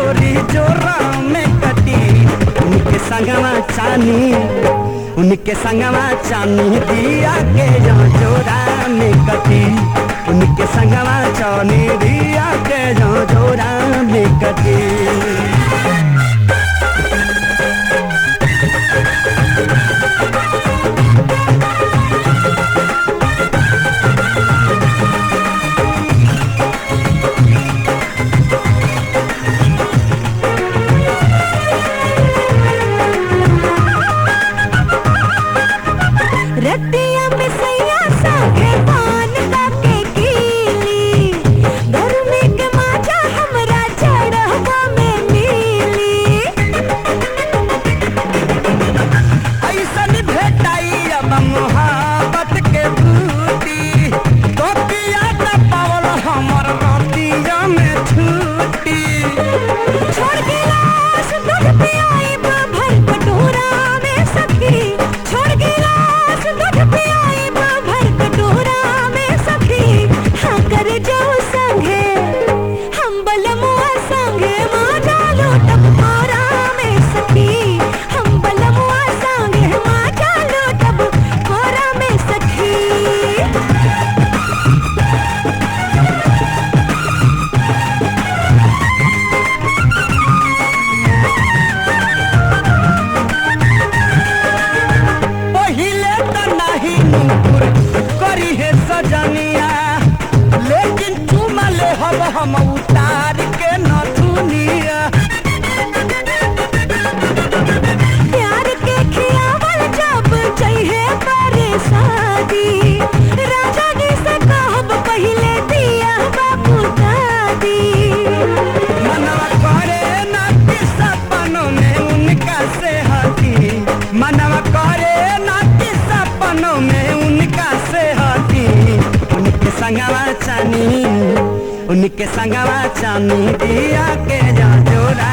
गोरी जोरा में कटी। उनके संगवा चानी, उनके संगवा चानी दिया के जो जोरा में कटी। उनके संगवा चानी दिया के जो जोरा में कटी। रतिया में सैया सागे पान के कीली, गर्मी के माजा हमरा चढ़वा में मिली। ऐसन भेटाई अब मोहब्बत के बूटी, तो किया न पावल हमर रतिया में छूटी। छोड़ गिलास दूध पियाई भर कटोरा में सखी, छोड़ गिलास दूध पियाई भर कटोरा में सखी। हाँ कर जाओ संगे हम बलमुआ संगे माजा लूटब कोरा में सखी। हम बलमुआ संगे माजा लूटब कोरा में सखी। पहिले त नहीं नुपुर करी है सजनिया, लेकिन चुमा ले हब हम उतार के नथुनिया। प्यार के खियावल जब चाहिए परेशानी, राजा जी से कहब पहिले दिया बाबू दादी। मनवा करे ना कि सपनों में उनका से हटी, मनवा करे ना कि सपनों में उनका से हटी। उनके संगवा चानी, उनके संगवा चानी दिया के जा जोरा